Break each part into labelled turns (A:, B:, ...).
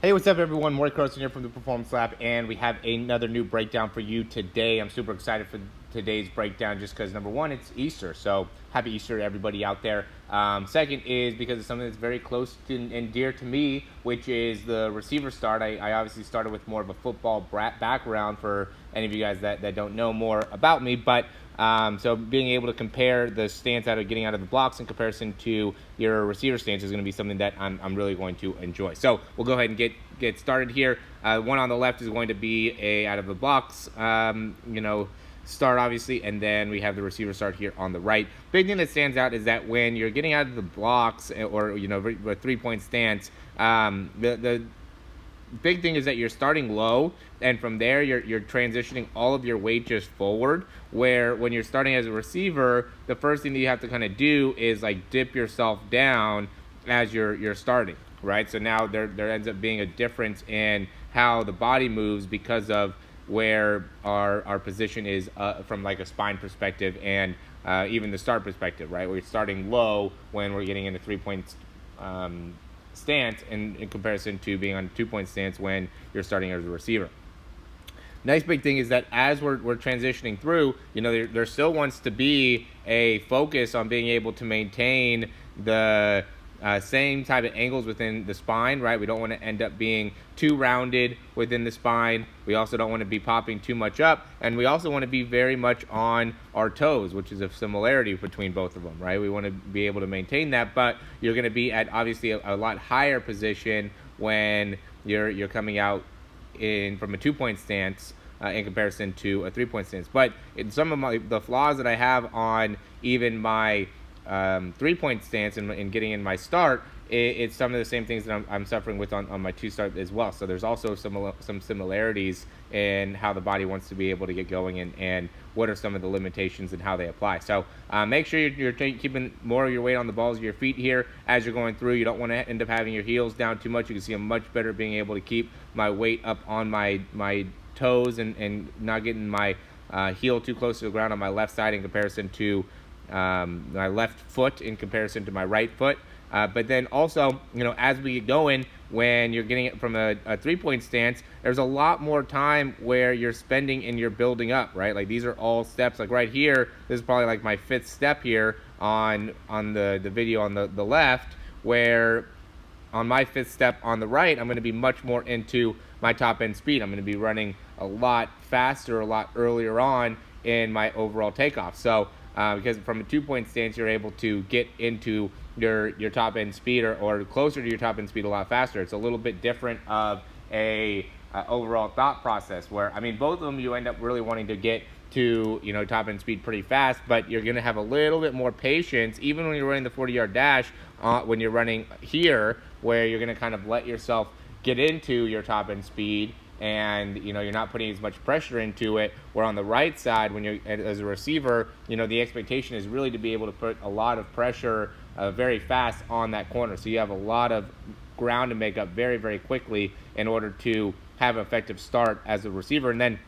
A: Hey, what's up, everyone? Morey Croson here from the Performance Lab, and we have another new breakdown for you today. I'm super excited for today's breakdown just because, number one, it's Easter, so happy Easter to everybody out there. Second is because it's something that's very close to and dear to me, which is the receiver start. I obviously started with more of a football background for any of you guys that don't know more about me, but so being able to compare the stance getting out of the blocks in comparison to your receiver stance is going to be something that I'm really going to enjoy. So we'll go ahead and get started here. One on the left is going to be a out of the blocks, start obviously, and then we have the receiver start here on the right. Big thing that stands out is that when you're getting out of the blocks or a 3-point stance, the big thing is that you're starting low, and from there you're transitioning all of your weight just forward, where when you're starting as a receiver, the first thing that you have to kind of do is like dip yourself down as you're starting, right? So now there ends up being a difference in how the body moves because of where our position is from like a spine perspective and even the start perspective, right? We're starting low when we're getting in a 3-point stance in comparison to being on a 2-point stance when you're starting as a receiver. Next big thing is that as we're transitioning through, there still wants to be a focus on being able to maintain the same type of angles within the spine, right? We don't want to end up being too rounded within the spine. We also don't want to be popping too much up, and we also want to be very much on our toes, which is a similarity between both of them, right? We want to be able to maintain that, but you're going to be at obviously a lot higher position when you're coming out from a 2-point stance in comparison to a 3-point stance. But in some of the flaws that I have on even my 3-point stance and getting in my start, it's some of the same things that I'm suffering with on my 2 start as well. So there's also some similarities in how the body wants to be able to get going and what are some of the limitations and how they apply. So make sure you're keeping more of your weight on the balls of your feet here as you're going through. You don't want to end up having your heels down too much. You can see I'm much better being able to keep my weight up on my toes and not getting my heel too close to the ground on my left side in comparison to my left foot in comparison to my right foot. But then also, as we get going, when you're getting it from a 3-point stance, there's a lot more time where you're spending and you're building up, right? Like these are all steps. Like right here, this is probably like my 5th step here on the video on the left, where on my 5th step on the right, I'm going to be much more into my top end speed. I'm going to be running a lot faster, a lot earlier on in my overall takeoff. So because from a 2-point stance, you're able to get into your top end speed or closer to your top end speed a lot faster. It's a little bit different of a overall thought process where, both of them you end up really wanting to get to top end speed pretty fast, but you're going to have a little bit more patience even when you're running the 40-yard dash when you're running here, where you're going to kind of let yourself get into your top end speed and you're not putting as much pressure into it, where on the right side when you're as a receiver, the expectation is really to be able to put a lot of pressure very fast on that corner, so you have a lot of ground to make up very, very quickly in order to have an effective start as a receiver. And then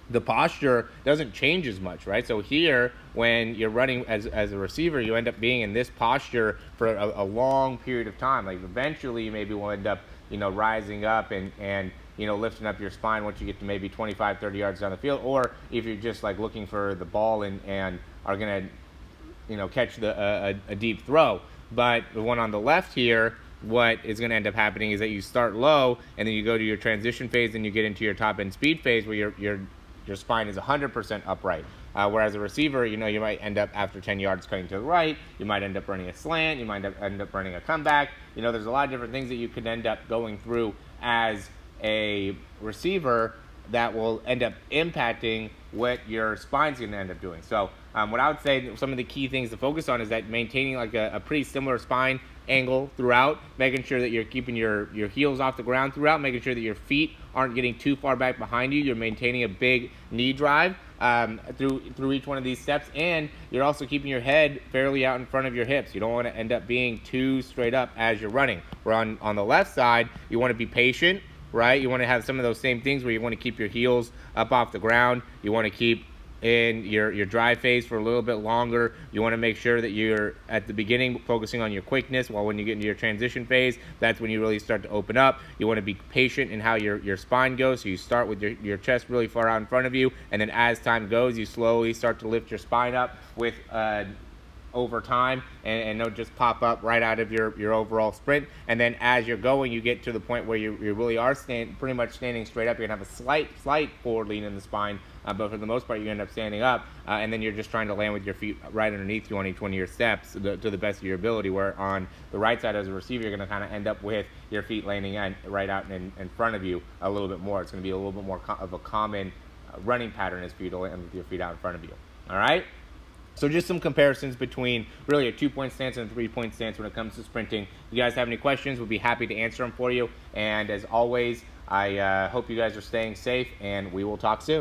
A: the posture doesn't change as much, right? So here, when you're running as a receiver, you end up being in this posture for a long period of time. Like eventually you maybe will end up rising up and lifting up your spine once you get to maybe 25-30 yards down the field, or if you're just like looking for the ball and are going to catch a deep throw. But the one on the left here, what is going to end up happening is that you start low and then you go to your transition phase and you get into your top end speed phase where your spine is 100% upright. Whereas a receiver, you might end up after 10 yards cutting to the right, you might end up running a slant, you might end up running a comeback. There's a lot of different things that you could end up going through as a receiver that will end up impacting what your spine's going to end up doing. So what I would say some of the key things to focus on is that maintaining like a pretty similar spine angle throughout, making sure that you're keeping your heels off the ground throughout, making sure that your feet aren't getting too far back behind you, you're maintaining a big knee drive through each one of these steps, and you're also keeping your head fairly out in front of your hips. You don't want to end up being too straight up as you're running. Where on the left side, you want to be patient, right? You want to have some of those same things where you want to keep your heels up off the ground. You want to keep in your drive phase for a little bit longer. You want to make sure that you're at the beginning focusing on your quickness, while when you get into your transition phase, that's when you really start to open up. You want to be patient in how your spine goes, so you start with your chest really far out in front of you, and then as time goes, you slowly start to lift your spine up with over time, and don't just pop up right out of your overall sprint. And then as you're going, you get to the point where you really are pretty much standing straight up. You're gonna have a slight forward lean in the spine, but for the most part you end up standing up, and then you're just trying to land with your feet right underneath you on each one of your steps to the best of your ability, where on the right side as a receiver you're going to kind of end up with your feet landing right out in front of you a little bit more. It's going to be a little bit more of a common running pattern is for you to land with your feet out in front of you. All right? So just some comparisons between really a 2-point stance and a 3-point stance when it comes to sprinting. If you guys have any questions, we'll be happy to answer them for you. And as always, I hope you guys are staying safe, and we will talk soon.